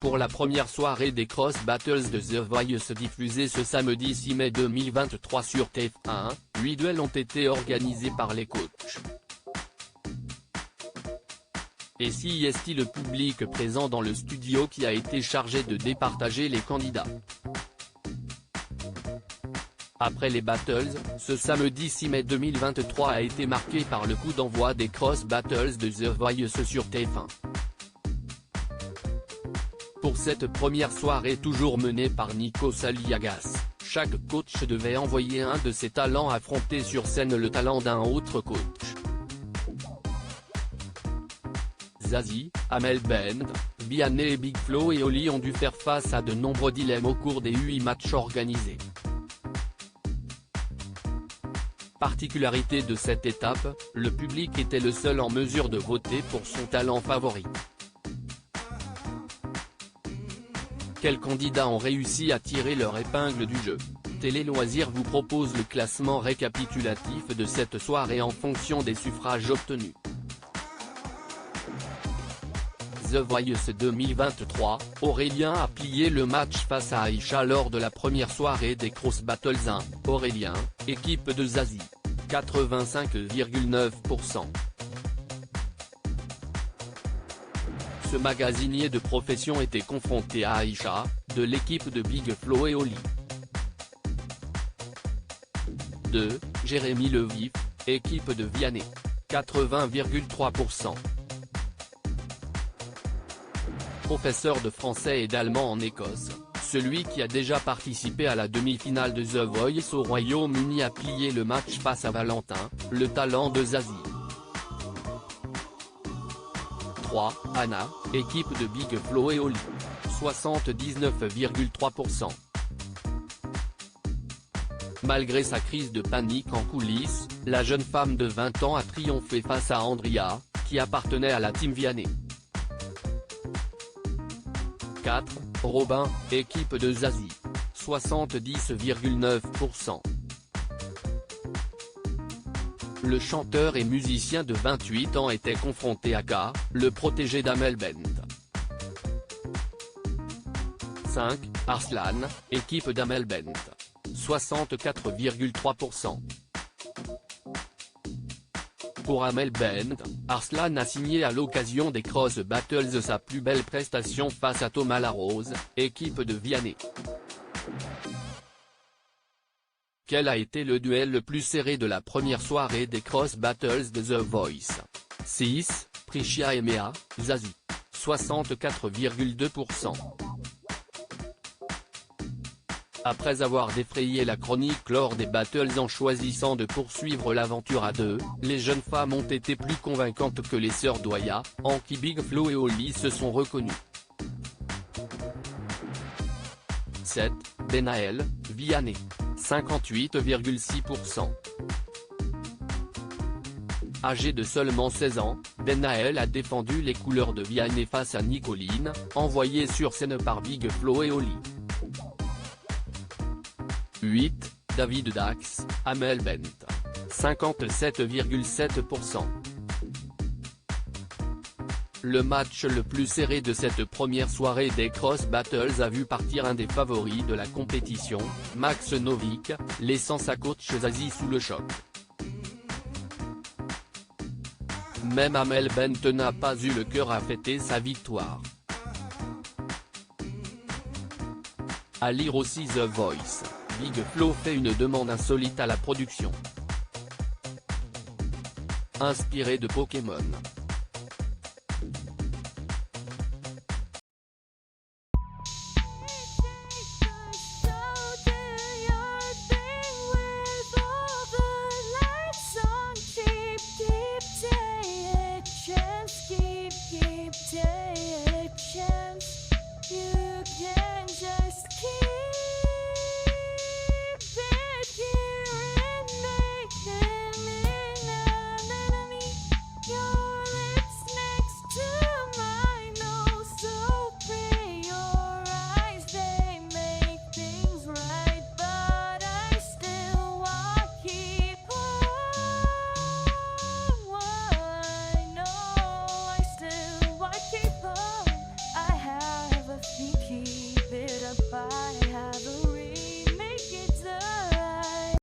pour la première soirée des Cross Battles de The Voice diffusée ce samedi 6 mai 2023 sur TF1, 8 duels ont été organisés par les coachs. Et si est-il le public présent dans le studio qui a été chargé de départager les candidats. Après les battles, ce samedi 6 mai 2023 a été marqué par le coup d'envoi des Cross Battles de The Voice sur TF1. Pour cette première soirée toujours menée par Nico Saliagas, chaque coach devait envoyer un de ses talents affronter sur scène le talent d'un autre coach. Zazie, Amel Bent, Vianney et Big Flo et Oli ont dû faire face à de nombreux dilemmes au cours des 8 matchs organisés. Particularité de cette étape, le public était le seul en mesure de voter pour son talent favori. Quels candidats ont réussi à tirer leur épingle du jeu? Télé Loisirs vous propose le classement récapitulatif de cette soirée en fonction des suffrages obtenus. The Voice 2023, Aurélien a plié le match face à Aïcha lors de la première soirée des Cross Battles 1, Aurélien, équipe de Zazie. 85,9%. Ce magasinier de profession était confronté à Aïcha, de l'équipe de Big Flo et Oli. 2. Jérémy Levif, équipe de Vianney. 80,3%. Professeur de français et d'allemand en Écosse, celui qui a déjà participé à la demi-finale de The Voice au Royaume-Uni a plié le match face à Valentin, le talent de Zazie. 3. Anna, équipe de Big Flo et Oli. 79,3%. Malgré sa crise de panique en coulisses, la jeune femme de 20 ans a triomphé face à Andrea, qui appartenait à la team Vianney. 4. Robin, équipe de Zazie. 70,9%. Le chanteur et musicien de 28 ans était confronté à K, le protégé d'Amel Bent. 5. Arslan, équipe d'Amel Bent. 64,3%. Pour Amel Bent, Arslan a signé à l'occasion des Cross Battles sa plus belle prestation face à Thomas Larose, équipe de Vianney. Quel a été le duel le plus serré de la première soirée des Cross Battles de The Voice? 6. Priscilla et Mea, Zazie. 64,2%. Après avoir défrayé la chronique lors des battles en choisissant de poursuivre l'aventure à deux, les jeunes femmes ont été plus convaincantes que les sœurs Doya, en qui Big Flo et Oli se sont reconnus. 7. Benaël, Vianney. 58,6%. Âgé de seulement 16 ans, Benaël a défendu les couleurs de Vianney face à Nicoline, envoyée sur scène par Big Flo et Oli. 8. David Dax, Amel Bent. 57,7%. Le match le plus serré de cette première soirée des Cross Battles a vu partir un des favoris de la compétition, Max Novick, laissant sa coach Zazie sous le choc. Même Amel Bent n'a pas eu le cœur à fêter sa victoire. À lire aussi The Voice, Big Flo fait une demande insolite à la production. Inspiré de Pokémon.